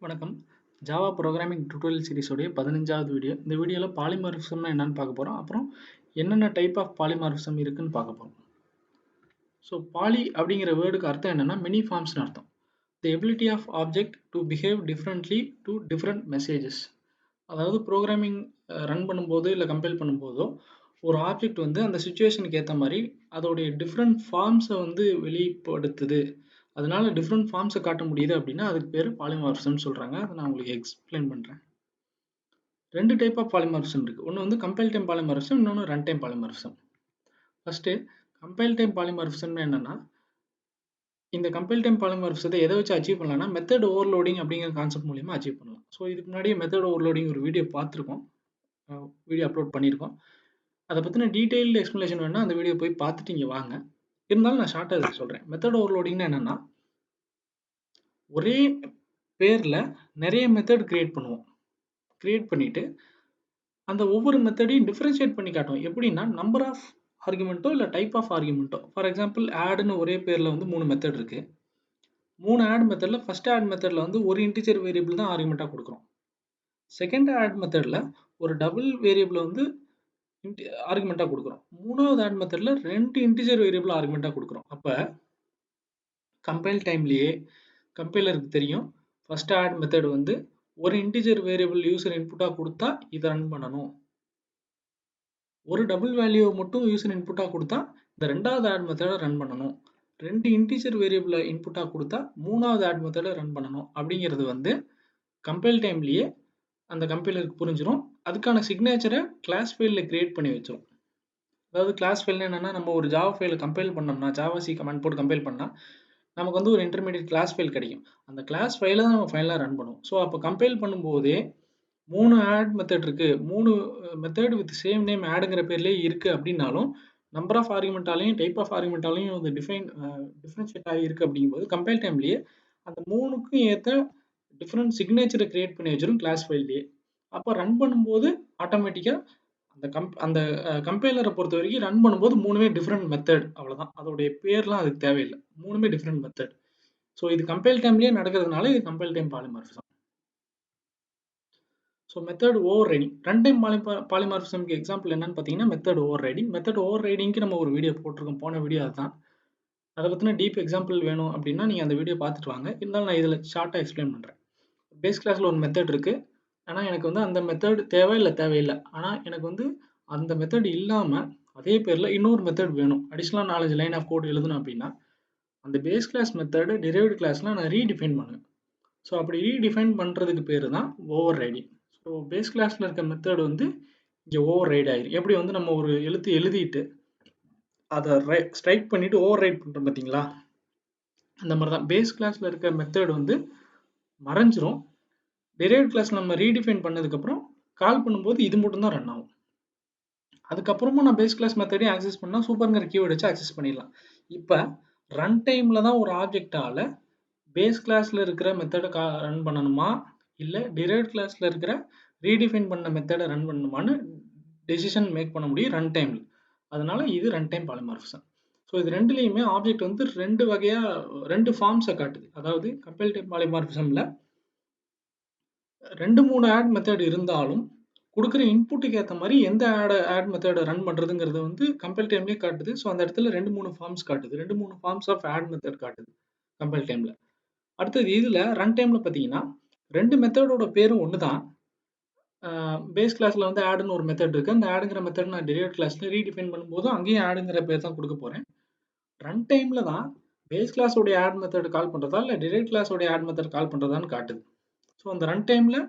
வணக்கம். Java programming tutorial series உடைய 15வது video. இந்த வீடியோல பாலிமார்ஃபிசம்னா என்னன்னு பார்க்க போறோம். அப்புறம் என்னென்ன டைப் ஆஃப் பாலிமார்ஃபிசம் இருக்குன்னு பார்க்க போறோம். ஸோ பாலி அப்படிங்கிற வேர்டுக்கு அர்த்தம் என்னன்னா மெனி ஃபார்ம்ஸ்னு அர்த்தம். The ability of object to behave differently to different messages. அதாவது ப்ரோக்ராமிங் ரன் பண்ணும்போது இல்லை கம்பைல் பண்ணும்போதோ ஒரு ஆப்ஜெக்ட் வந்து அந்த சுச்சுவேஷனுக்கு ஏற்ற மாதிரி அதோடைய டிஃப்ரெண்ட் ஃபார்ம்ஸை வந்து வெளிப்படுத்துது. அதனால டிஃப்ரெண்ட் ஃபார்ம்ஸை காட்ட முடியுது அப்படின்னா அதுக்கு பேர் பாலிமார்ஃபிசம்னு சொல்கிறாங்க. அதை நான் உங்களுக்கு எக்ஸ்பிளைன் பண்ணுறேன். ரெண்டு டைப் ஆஃப் பாலிமார்ஃபிசம் இருக்குது. ஒன்று வந்து கம்பைல் டைம் பாலிமார்ஃபிசம், இன்னொன்று run time polymorphism. First compile time பாலிமார்ஃபிசம்னு என்னென்னா, இந்த கம்பைல் டைம் பாலிமார்ஃபிசத்தை எதை வச்சு அச்சீவ் பண்ணலாம்னா மெத்தட் ஓவர்லோடிங் அப்படிங்கிற கான்செப்ட் மூலிமா அச்சீவ் பண்ணலாம். ஸோ இதுக்கு முன்னாடியே மெத்தட் ஓவர்லோடிங் ஒரு வீடியோ பார்த்துருக்கோம், வீடியோ அப்லோட் பண்ணியிருக்கோம். அதை பற்றின டீட்டெயில்டு எக்ஸ்ப்ளனேஷன் வேணால் அந்த வீடியோ போய் பார்த்துட்டு இங்கே வாங்க. இருந்தாலும் நான் ஷார்ட்டாக இதை சொல்கிறேன். மெத்தட் ஓவர்லோடிங்னா என்னென்னா, ஒரே பேரில் நிறைய மெத்தட் கிரியேட் பண்ணுவோம். கிரியேட் பண்ணிவிட்டு அந்த ஒவ்வொரு மெத்தடையும் டிஃப்ரென்ஷியேட் பண்ணி காட்டுவோம். எப்படின்னா நம்பர் ஆஃப் ஆர்குமெண்ட்டோ இல்லை டைப் ஆஃப் ஆர்குமெண்ட்டோ. ஃபார் எக்ஸாம்பிள் ஆடுன்னு ஒரே பேரில் வந்து 3 மெத்தட் இருக்குது. 3 ஆட் மெத்தடில் ஃபஸ்ட் ஆட் மெத்தடில் வந்து ஒரு இன்டிஜர் வேரியபிள் தான் ஆர்குமெண்ட்டாக கொடுக்குறோம். செகண்ட் ஆட் மெத்தடில் ஒரு டபுள் வேரியபிளை வந்து ஆர்குமெண்ட்டாக கொடுக்குறோம். மூணாவது ஆட் மெத்தடில் 2 இன்டிஜர் வேரியபிள் ஆர்குமெண்ட்டாக கொடுக்குறோம். அப்போ கம்பைல் டைம்லேயே கம்பைலருக்கு தெரியும் ஃபஸ்ட் ஆட் மெத்தட் வந்து ஒரு இன்டிஜர் வேரியபிள் யூசர் இன்புட்டாக கொடுத்தா இதை ரன் பண்ணணும். ஒரு டபுள் வேல்யூவை மட்டும் யூசர் இன்புட்டாக கொடுத்தா இந்த ரெண்டாவது ஆட் மெத்தடை ரன் பண்ணணும். 2 இன்டிஜர் வேரியபிளை இன்புட்டாக கொடுத்தா மூணாவது ஆட் மெத்தடை ரன் பண்ணணும். அப்படிங்கிறது வந்து கம்பைல் டைம்லேயே அந்த கம்பைலருக்கு புரிஞ்சிடும். அதுக்கான சிக்னேச்சரை கிளாஸ் ஃபைலில் கிரியேட் பண்ணி வச்சிடும். அதாவது கிளாஸ் ஃபைல்னு என்னென்னா, நம்ம ஒரு ஜாவா ஃபைலை கம்பைல் பண்ணோம்னா, ஜாவா சி கமெண்ட் போட்டு கம்பைல் பண்ணால் நமக்கு வந்து ஒரு இன்டர்மீடியட் கிளாஸ் ஃபைல் கிடைக்கும். அந்த கிளாஸ் ஃபைலை தான் நம்ம ஃபைலாக ரன் பண்ணுவோம். ஸோ அப்போ கம்பைல் பண்ணும்போதே 3 ஆட் மெத்தட் இருக்குது, 3 மெத்தட் வித் சேம் நேம் ஆடுங்கிற பேர்லேயே இருக்குது அப்படின்னாலும் நம்பர் ஆஃப் ஆர்குமெண்ட்டாலையும் டைப் ஆஃப் ஆர்குமெண்ட்டாலையும் வந்து டிஃப்ரென்ஷியேட் ஆகி இருக்குது. அப்படிங்கும்போது கம்பைல் டைம்லேயே அந்த 3க்கும் ஏற்ற டிஃப்ரெண்ட் சிக்னேச்சரை கிரியேட் பண்ணி வச்சிடும் கிளாஸ் ஃபைல்லேயே. அப்போ ரன் பண்ணும்போது ஆட்டோமேட்டிக்காக அந்த கம்பைலரை பொறுத்த வரைக்கும் ரன் பண்ணும்போது 3மே டிஃப்ரெண்ட் மெத்தட், அவ்வளோதான். அதோடைய பேர்லாம் அதுக்கு தேவையில்லை, 3மே டிஃப்ரெண்ட் மெத்தட். ஸோ இது கம்பைல் டைம்லேயே நடக்கிறதுனால இது compile time polymorphism. So method overriding. Run time பாலிமார்ஃபிசம்க்கு எக்ஸாம்பிள் என்னன்னு பார்த்தீங்கன்னா மெத்தட் ஓவர் ரைடிங். மெத்தட் ஓவர் ரைடிங்க்கு நம்ம ஒரு வீடியோ போட்டிருக்கோம், போன வீடியோ அதுதான். அதை பற்றின டீப் எக்ஸாம்பிள் வேணும் அப்படின்னா நீங்கள் அந்த வீடியோ பார்த்துட்டு வாங்க. இருந்தாலும் நான் இதில் ஷார்ட்டாக எக்ஸ்பிளைன் பண்ணுறேன். பேஸ் கிளாஸில் ஒரு மெத்தட் இருக்குது, ஆனால் எனக்கு வந்து அந்த மெத்தட் தேவையில்லை. ஆனால் எனக்கு வந்து அந்த மெத்தட் இல்லாமல் அதே பேரில் இன்னொரு மெத்தட் வேணும், அடிஷ்னலாக 4 லைன் ஆஃப் கோட் எழுதணும் அப்படின்னா அந்த பேஸ் கிளாஸ் மெத்தடு டிரைவ்டு கிளாஸில் நான் ரீடிஃபைன் பண்ணுவேன். ஸோ அப்படி ரீடிஃபைன் பண்ணுறதுக்கு பேர் தான் ஓவர் ரைடிங். ஸோ பேஸ் கிளாஸில் இருக்க மெத்தட் வந்து இங்கே ஓவர் ரைட் ஆகிடும். எப்படி வந்து நம்ம ஒரு எழுத்து எழுதிட்டு அதை ஸ்ட்ரைக் பண்ணிவிட்டு ஓவர் ரைட் பண்ணுறோம் பார்த்தீங்களா, அந்த மாதிரி தான் பேஸ் கிளாஸில் இருக்க மெத்தட் வந்து மறைஞ்சிரும். டிரைவ்டு கிளாஸ் நம்ம ரீடிஃபைன் பண்ணதுக்கப்புறம் கால் பண்ணும்போது இது மட்டும் தான் ரன் ஆகும். அதுக்கப்புறமா நான் பேஸ் கிளாஸ் மெத்தடையும் ஆக்சஸ் பண்ணால் சூப்பருங்கிற கீவேர்டு வச்சு ஆக்சஸ் பண்ணிடலாம். இப்போ ரன் டைமில் தான் ஒரு ஆப்ஜெக்டால் பேஸ் கிளாஸில் இருக்கிற மெத்தடை ரன் பண்ணணுமா இல்லை டிரைவ்டு கிளாஸில் இருக்கிற ரீடிஃபைன் பண்ண மெத்தடை ரன் பண்ணணுமான்னு டெசிஷன் மேக் பண்ண முடியும் ரன் டைமில். அதனால இது ரன் டைம் பாலிமார்ஃபிசம். ஸோ இது ரெண்டுலேயுமே ஆப்ஜெக்ட் வந்து 2 வகையாக 2 ஃபார்ம்ஸை காட்டுது. அதாவது கம்பைல் டைம் பாலிமார்ஃபிசமில் 2-3 ஆட் மெத்தட் இருந்தாலும் கொடுக்குற இன்புட்டுக்கு ஏற்ற மாதிரி எந்த ஆட் மெத்தடை ரன் பண்ணுறதுங்கிறது வந்து கம்பைல் டைம்லேயே காட்டுது. ஸோ அந்த இடத்துல 2-3 ஃபார்ம்ஸ் காட்டுது, 2-3 ஃபார்ம்ஸ் ஆஃப் ஆட் மெத்தட் காட்டுது கம்பைல் டைமில். அடுத்தது இதில் ரன் டைமில் பார்த்தீங்கன்னா 2 மெத்தடோட பேரும் ஒன்று தான். பேஸ் கிளாஸில் வந்து ஆடுன்னு ஒரு மெத்தட் இருக்குது, அந்த ஆடுங்கிற மெத்தட் நான் டிரைவ்டு கிளாஸில் ரீடிஃபைன் பண்ணும்போது அங்கேயும் ஆடுங்கிற பேர் தான் கொடுக்க போகிறேன். ரன் டைமில் தான் பேஸ் கிளாஸோடைய ஆட் மெத்தட் கால் பண்ணுறதா இல்லை டிரைவ்டு கிளாஸோடைய ஆட் மெத்தட் கால் பண்ணுறதான்னு காட்டுது. ஸோ அந்த ரன் டைமில்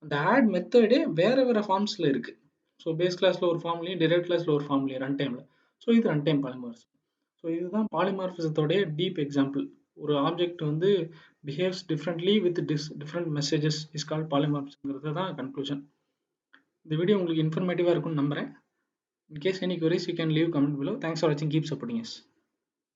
அந்த ஆட் மெத்தடே வேறு ஃபார்ம்ஸில் இருக்குது. ஸோ பேஸ் கிளாஸில் ஒரு ஃபார்ம்லையும் டிரைவ்டு கிளாஸில் ஒரு ஃபார்ம்லையும் ரன் டைமில். ஸோ இது ரன் டைம் பாலிமார்ஃபிசம். ஸோ இதுதான் பாலிமார்ஃபிசத்தோடைய டீப் எக்ஸாம்பிள். ஒரு ஆப்ஜெக்ட் வந்து behaves differently with different messages is called பாலிமார்ஃபிசம்ங்கிறது தான் கன்க்ளூஷன். இந்த வீடியோ உங்களுக்கு இன்ஃபர்மேட்டிவாக இருக்கும்னு நம்புகிறேன். In case any queries you can leave comment below. Thanks for watching. Keep supporting us.